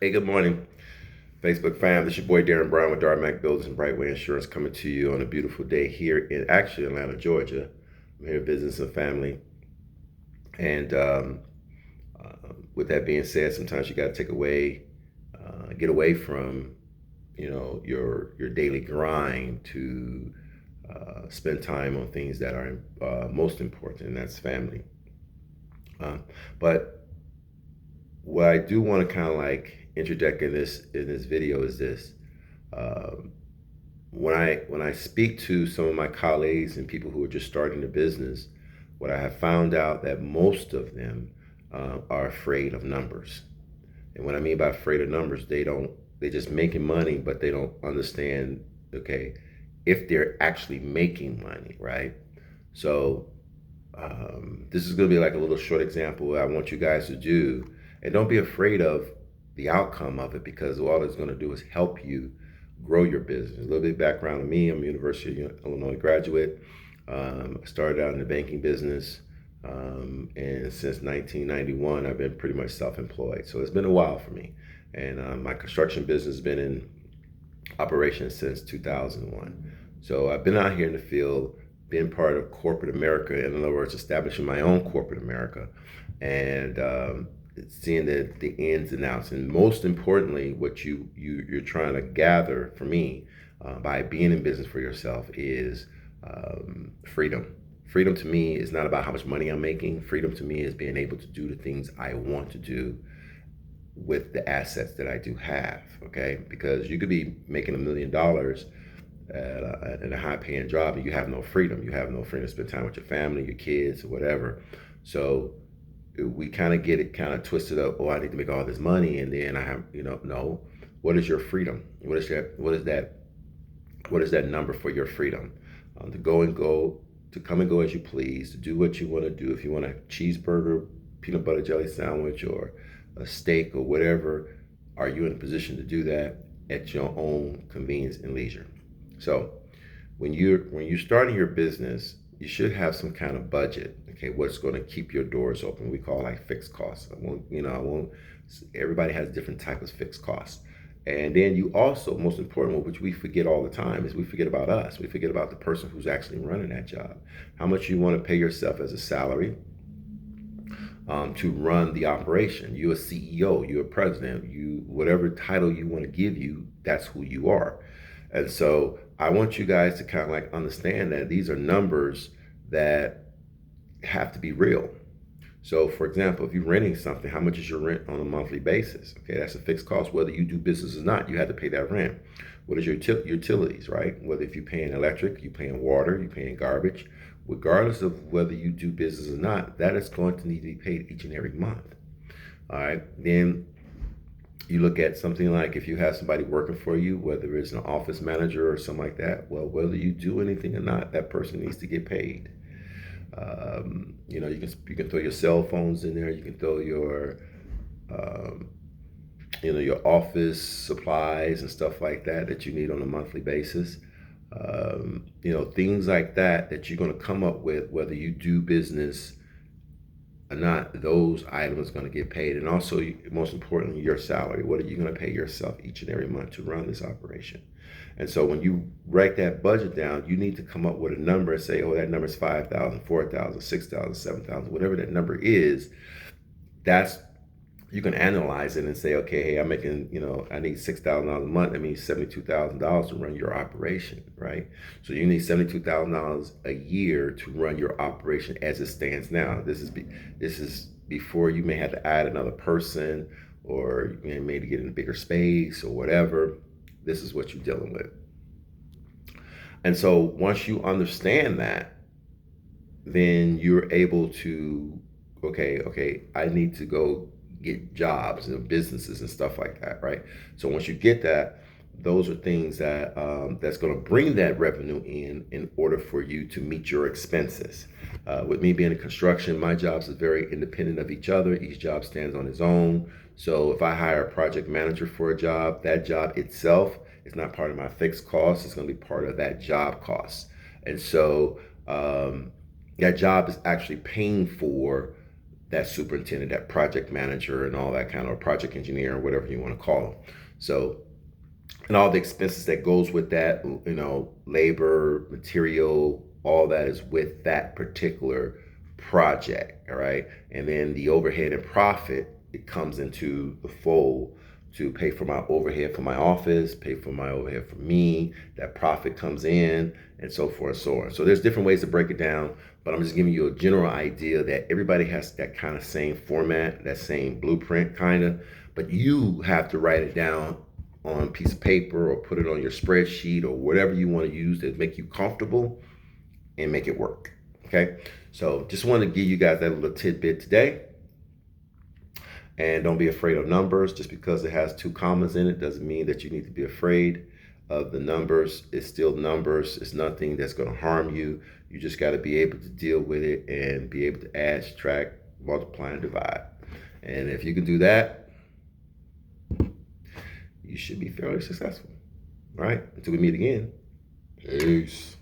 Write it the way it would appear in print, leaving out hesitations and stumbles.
Hey, good morning, Facebook fam. This is your boy Darren Brown with Darmac Builders and Brightway Insurance coming to you on a beautiful day here in actually Atlanta, Georgia. I'm here visiting some family. And with that being said, sometimes you got to get away from, your daily grind to spend time on things that are most important, and that's family. But what I do want to kind of like interject in this video is this. Um, when I speak to some of my colleagues and people who are just starting the business, what I have found out that most of them are afraid of numbers. And what I mean by afraid of numbers, they just making money, but they don't understand, okay, if they're actually making money, right? So this is going to be like a little short example I want you guys to do. And don't be afraid of the outcome of it, because all it's going to do is help you grow your business. A little bit of background on me. I'm a University of Illinois graduate. I started out in the banking business. And since 1991, I've been pretty much self-employed. So it's been a while for me. And my construction business has been in operation since 2001. So I've been out here in the field, being part of corporate America, in other words, establishing my own corporate America, and seeing the ins and outs, and most importantly, what you're trying to gather for me by being in business for yourself is freedom. Freedom to me is not about how much money I'm making. Freedom to me is being able to do the things I want to do with the assets that I do have. Okay, because you could be making $1 million at a high paying job, and you have no freedom. You have no freedom to spend time with your family, your kids, or whatever. So we kind of get it kind of twisted up. Oh, I need to make all this money, and then I have, no. What is your freedom? What is that number for your freedom? To come and go as you please, to do what you want to do. If you want a cheeseburger, peanut butter jelly sandwich, or a steak, or whatever, are you in a position to do that at your own convenience and leisure? So when you're starting your business, you should have some kind of budget. Okay, what's going to keep your doors open? We call like fixed costs. I won't. Everybody has different types of fixed costs. And then you also, most important, which we forget all the time, is we forget about us. We forget about the person who's actually running that job. How much you want to pay yourself as a salary to run the operation. You're a CEO, you're a president, you whatever title you want to give you, that's who you are. And so I want you guys to kind of like understand that these are numbers that have to be real. So, for example, if you're renting something, how much is your rent on a monthly basis? Okay, that's a fixed cost, whether you do business or not. You have to pay that rent. What is your utilities, right? Whether if you're paying electric, you're paying water, you're paying garbage, regardless of whether you do business or not, that is going to need to be paid each and every month. All right, then you look at something like if you have somebody working for you, whether it's an office manager or something like that. Well, whether you do anything or not, that person needs to get paid. You can throw your cell phones in there. You can throw um, your office supplies and stuff like that you need on a monthly basis. Things like that you're going to come up with, whether you do business or not. Those items are going to get paid, and also, most importantly, your salary. What are you going to pay yourself each and every month to run this operation? And so when you write that budget down, you need to come up with a number and say, oh, that number is 5,000, 4,000, 6,000, 7,000, whatever that number is. That's You can analyze it and say, okay, hey, I'm making, I need $6,000 a month. That means $72,000 to run your operation, right? So you need $72,000 a year to run your operation as it stands now. This is before you may have to add another person, or maybe get in a bigger space or whatever. This is what you're dealing with. And so once you understand that, then you're able to, okay, I need to go get jobs and businesses and stuff like that, right? So once you get that, those are things that's going to bring that revenue in order for you to meet your expenses. With me being in construction, my jobs are very independent of each other. Each job stands on its own. So if I hire a project manager for a job, that job itself is not part of my fixed cost. It's going to be part of that job cost. And so that job is actually paying for that superintendent, that project manager, and all that kind of project engineer, or whatever you want to call them. So, and all the expenses that goes with that, labor, material, all that is with that particular project. All right. And then the overhead and profit, it comes into the fold to pay for my overhead for my office, pay for my overhead for me. That profit comes in, and so forth and so on. So there's different ways to break it down, but I'm just giving you a general idea that everybody has that kind of same format, that same blueprint kind of, but you have to write it down on a piece of paper or put it on your spreadsheet or whatever you want to use to make you comfortable and make it work. Okay. So just wanted to give you guys that little tidbit today. And don't be afraid of numbers. Just because it has 2 commas in it doesn't mean that you need to be afraid of the numbers. It's still numbers. It's nothing that's going to harm you. You just got to be able to deal with it and be able to add, subtract, multiply, and divide. And if you can do that, you should be fairly successful. All right. Until we meet again. Peace.